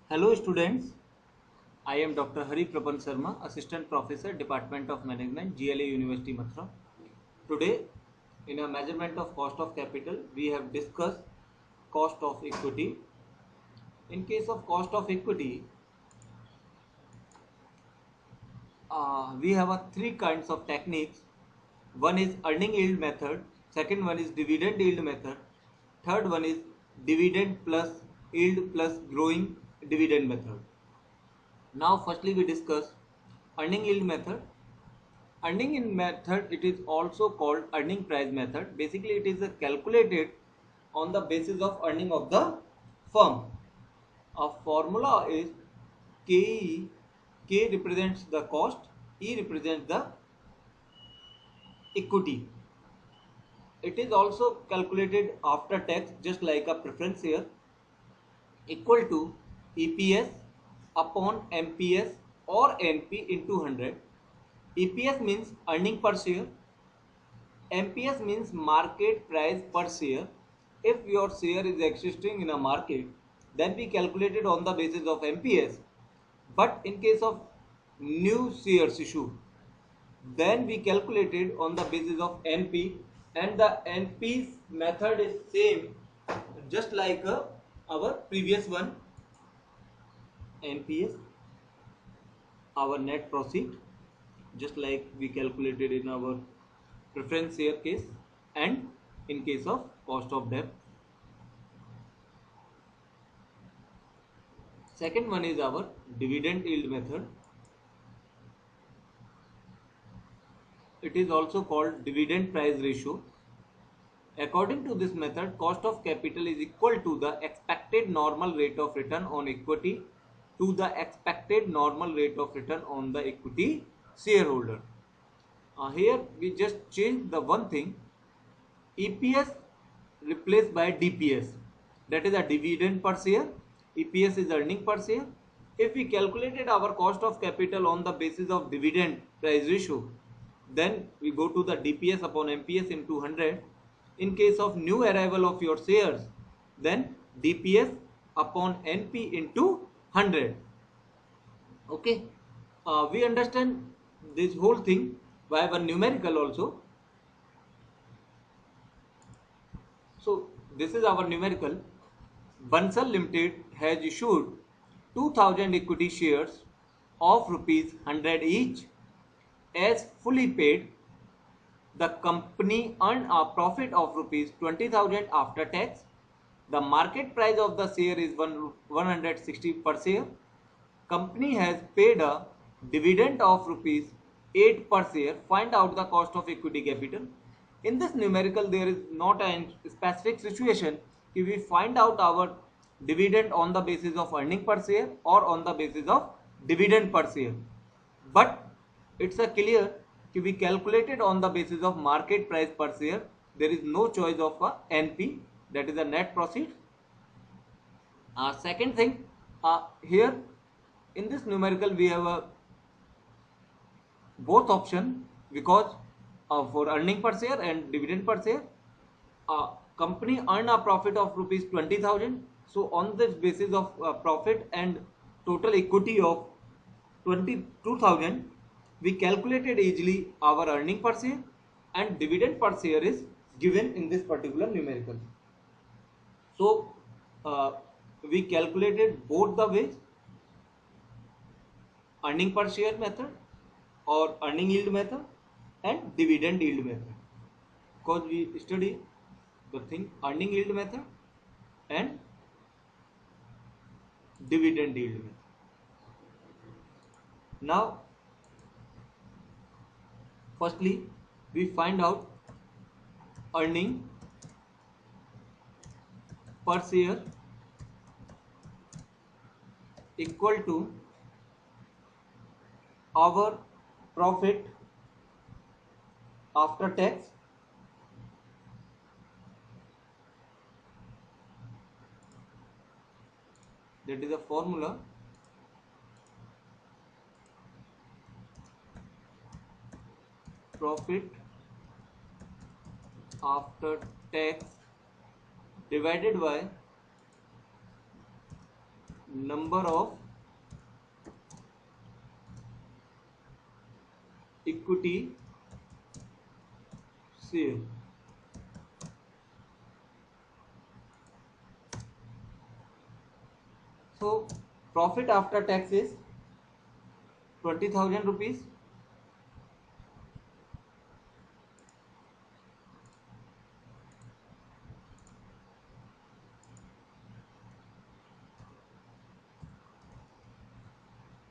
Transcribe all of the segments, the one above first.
Hello students, I am Dr. Hari Praban Sharma, Assistant Professor, Department of Management, GLA University Mathura. Today, in a measurement of cost of capital, we have discussed cost of equity. In case of cost of equity, we have three kinds of techniques. One is earning yield method, second one is dividend yield method, third one is dividend plus yield plus growing dividend method. Now, firstly, we discuss earning yield method. Earning yield method, it is also called earning price method. Basically, it is calculated on the basis of earning of the firm. A formula is KE. K represents the cost, E represents the equity. It is also calculated after tax, just like a preference share, equal to EPS upon MPS or NP into 100. EPS means earning per share. MPS means market price per share. If your share is existing in a market, then we calculate it on the basis of MPS. But in case of new shares issue, then we calculate it on the basis of NP, and the NP's method is same, just like our previous one. NPS, our net profit, just like we calculated in our preference share case and in case of cost of debt. Second one is our dividend yield method. It is also called dividend price ratio. According to this method, cost of capital is equal to the expected normal rate of return on equity to the expected normal rate of return on the equity shareholder. Here we just change the one thing, EPS replaced by DPS, that is a dividend per share. EPS is earning per share. If we calculated our cost of capital on the basis of dividend price ratio, then we go to the DPS upon MPS into 100. In case of new arrival of your shares, then DPS upon NP into 100. Okay, we understand this whole thing by one numerical also. So this is our numerical. Bansal Limited has issued 2000 equity shares of rupees 100 each as fully paid. The company earned a profit of rupees 20,000 after tax. The market price of the share is 160 per share. Company has paid a dividend of rupees 8 per share. Find out the cost of equity capital. In this numerical, there is not a specific situation. If we find out our dividend on the basis of earning per share or on the basis of dividend per share, but it's a clear कि we calculated on the basis of market price per share. There is no choice of a NP, that is a net profit. Second thing, here in this numerical we have a both option, because for earning per share and dividend per share, company earn a profit of rupees 20,000. So on this basis of profit and total equity of 22,000, we calculated easily our earning per share, and dividend per share is given in this particular numerical. So we calculated both the ways, earning per share method or earning yield method and dividend yield method, because we study the thing earning yield method and dividend yield method. Now firstly we find out earning per share equal to our profit after tax that is a formula profit after tax divided by number of equity share. So profit after tax is 20,000 rupees,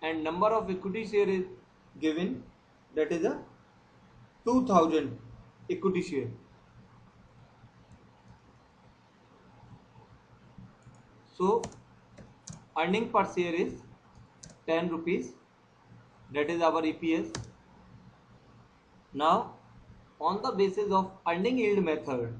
and number of equity share is given, that is a 2,000 equity share. So earning per share is 10 rupees, that is our EPS. Now on the basis of earning yield method,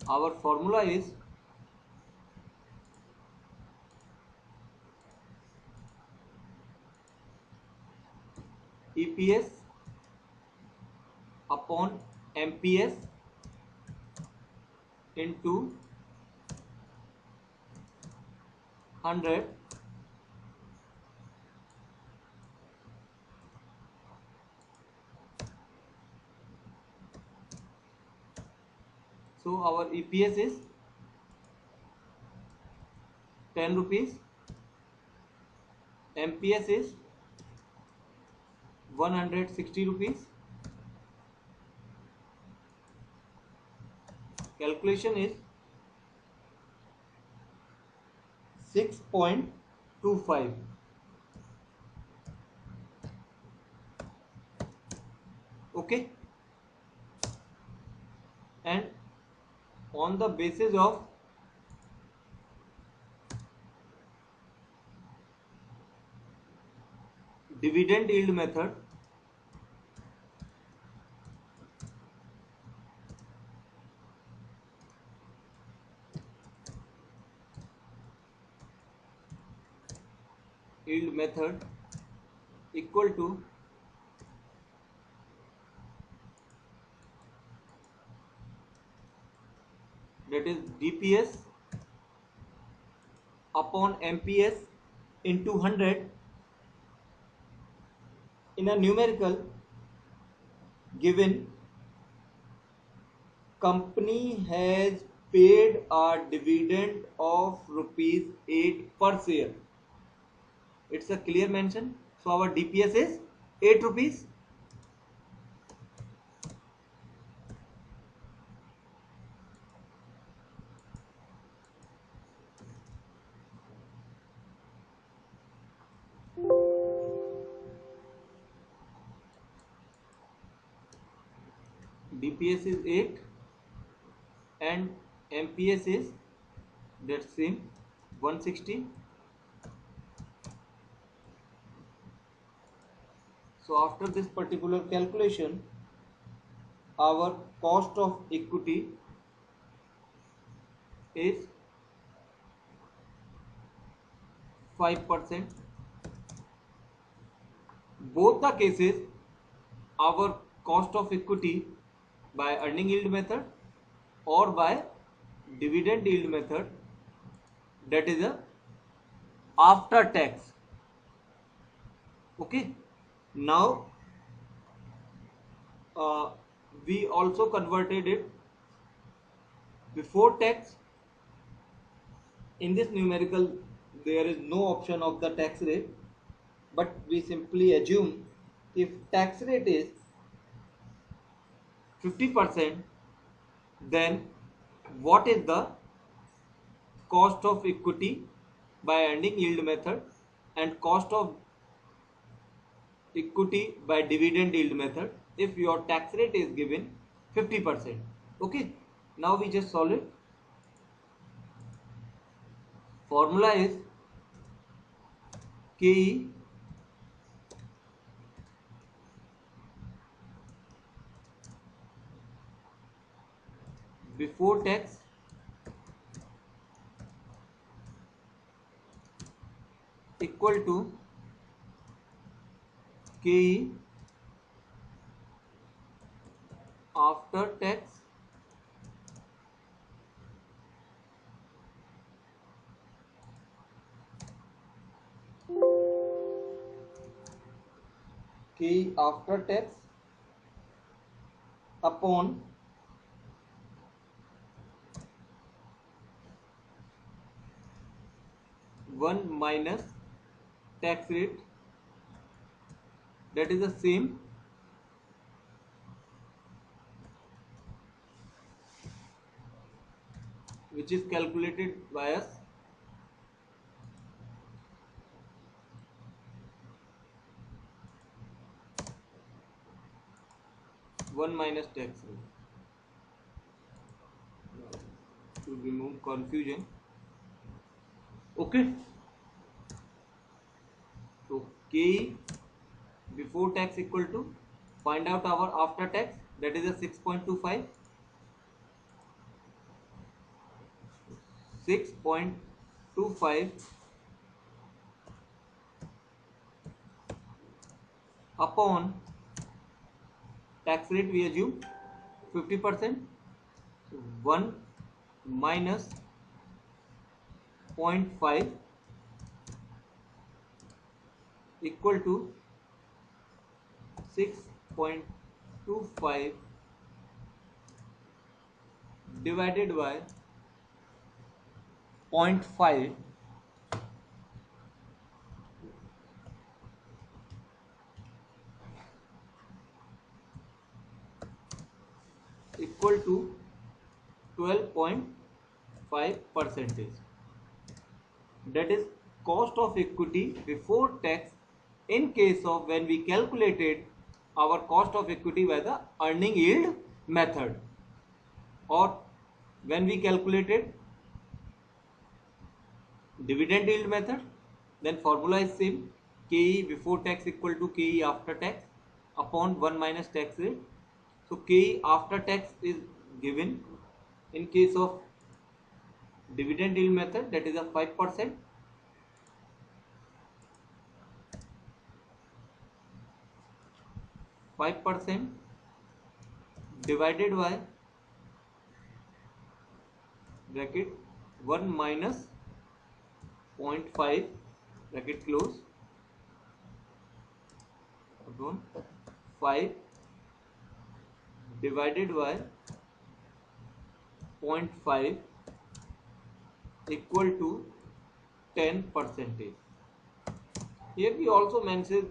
our formula is EPS upon MPS into 100 . So our EPS is 10 rupees, MPS is 160 rupees. Calculation is 6.25. Okay, and on the basis of dividend yield method, equal to that is DPS upon MPS into 100 in a numerical given company has paid a dividend of rupees 8 per share. It's a clear mention. So our DPS is 8 rupees. DPS is 8 and MPS is that same 160. So after this particular calculation, our cost of equity is 5%. Both the cases, our cost of equity by earning yield method or by dividend yield method, that is a after tax. Okay, now we also converted it before tax. In this numerical there is no option of the tax rate, but we simply assume if tax rate is 50%, then what is the cost of equity by earning yield method and cost of equity by dividend yield method if your tax rate is given 50%. Okay, now we just solve it. Formula is KE before tax equal to KE after tax upon 1 minus tax rate, that is the same which is calculated by us 1 minus tax rate. To remove confusion, okay, so KE before tax equal to, find out our after tax, that is a 6.25, 6.25 upon tax rate we assume 50%, so 1 minus 0.5 equal to 6.25 divided by 0.5 equal to 12.5 percentage. That is cost of equity before tax in case of when we calculated our cost of equity by the earning yield method, or when we calculated dividend yield method, then formula is same, KE before tax equal to KE after tax upon 1 minus tax rate. So KE after tax is given in case of dividend yield method, that is a 5%, 5% divided by bracket 1 minus 0.5 bracket close upon 5 divided by 0.5 equal to 10%. Here we also mention